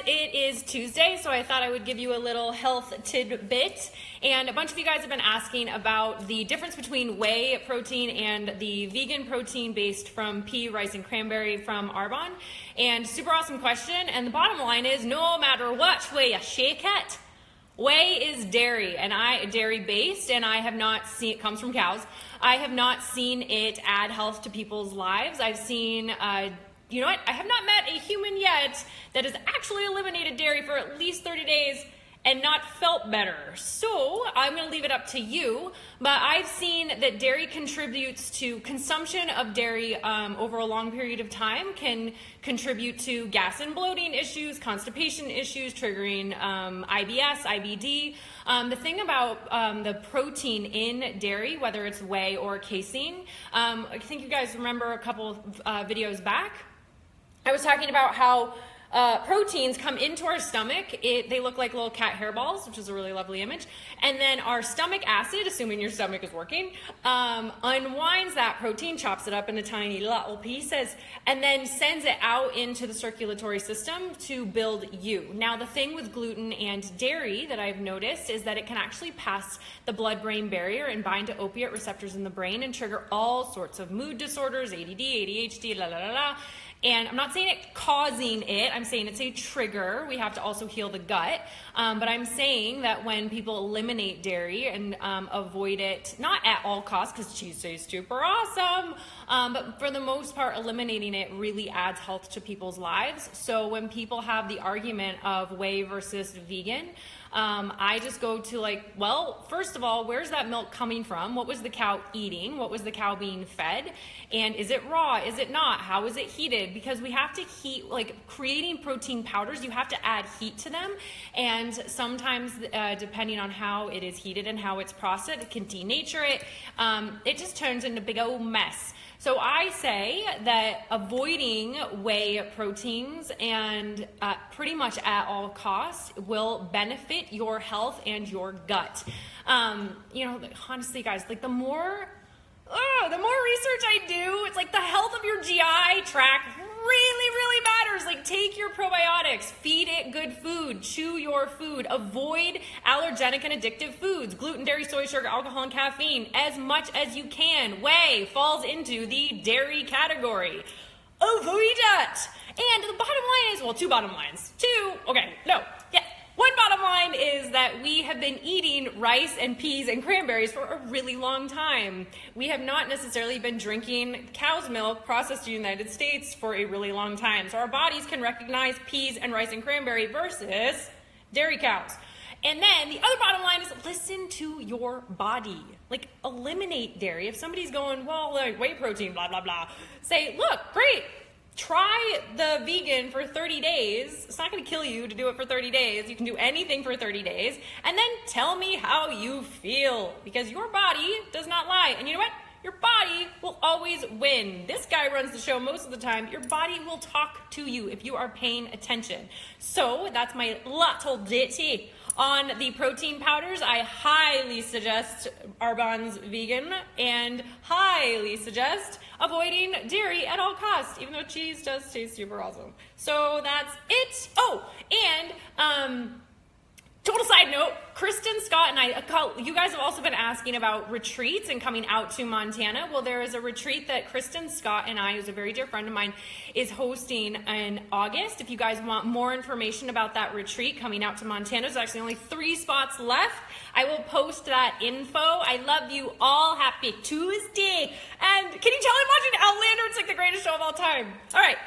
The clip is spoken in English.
it is Tuesday, so I thought I would give you a little health tidbit. And a bunch of you guys have been asking about the difference between whey protein and the vegan protein based from pea, rice, and cranberry from Arbonne. And super awesome question. And the bottom line is, no matter what way you shake it, whey is dairy, and dairy based, and I have not seen it comes from cows. I have not seen it add health to people's lives. I've seen you know what? I have not met a human yet that has actually eliminated dairy for at least 30 days and not felt better. So I'm going to leave it up to you, but I've seen that dairy contributes to consumption of dairy over a long period of time, can contribute to gas and bloating issues, constipation issues, triggering IBS, IBD. The thing about the protein in dairy, whether it's whey or casein, I think you guys remember a couple of videos back, I was talking about how proteins come into our stomach. They look like little cat hairballs, which is a really lovely image. And then our stomach acid, assuming your stomach is working, unwinds that protein, chops it up into tiny little pieces, and then sends it out into the circulatory system to build you. Now, the thing with gluten and dairy that I've noticed is that it can actually pass the blood-brain barrier and bind to opiate receptors in the brain and trigger all sorts of mood disorders, ADD, ADHD, la la la la. And I'm not saying it causing it, I'm saying it's a trigger. We have to also heal the gut. But I'm saying that when people eliminate dairy and avoid it, not at all costs, because cheese tastes super awesome, but for the most part, eliminating it really adds health to people's lives. So when people have the argument of whey versus vegan, I just go to like, well, first of all, where's that milk coming from? What was the cow eating? What was the cow being fed? And is it raw? Is it not? How is it heated? Because we have to heat, like creating protein powders, you have to add heat to them. And sometimes depending on how it is heated and how it's processed, it can denature it. It just turns into a big old mess. So I say that avoiding whey proteins and pretty much at all costs will benefit your health and your gut. You know, honestly, guys, like the more research I do, it's like the health of your GI tract really matters. Like take your probiotics, feed it good food, chew your food, avoid allergenic and addictive foods, gluten, dairy, soy, sugar, alcohol, and caffeine as much as you can. Whey falls into the dairy category. Avoid it. And the bottom line is, well, two bottom lines. One bottom line is that we have been eating rice and peas and cranberries for a really long time. We have not necessarily been drinking cow's milk processed in the United States for a really long time. So our bodies can recognize peas and rice and cranberry versus dairy cows. And then the other bottom line is listen to your body. Like eliminate dairy. If somebody's going, well, like whey protein, blah, blah, blah, say, look, great. Try the vegan for 30 days. It's not going to kill you to do it for 30 days. You can do anything for 30 days. And then tell me how you feel. Because your body does not lie. And you know what? Your body will always win. This guy runs the show most of the time. Your body will talk to you if you are paying attention. So that's my little ditty on the protein powders. I highly suggest Arbonne's vegan and highly suggest avoiding dairy at all costs, even though cheese does taste super awesome. So that's it. Oh, and total side note, Kristen, Scott, and I, you guys have also been asking about retreats and coming out to Montana. Well, there is a retreat that Kristen, Scott, and I, who's a very dear friend of mine, is hosting in August. If you guys want more information about that retreat coming out to Montana, there's actually only 3 spots left. I will post that info. I love you all. Happy Tuesday. And can you tell I'm watching Outlander? It's like the greatest show of all time. All right.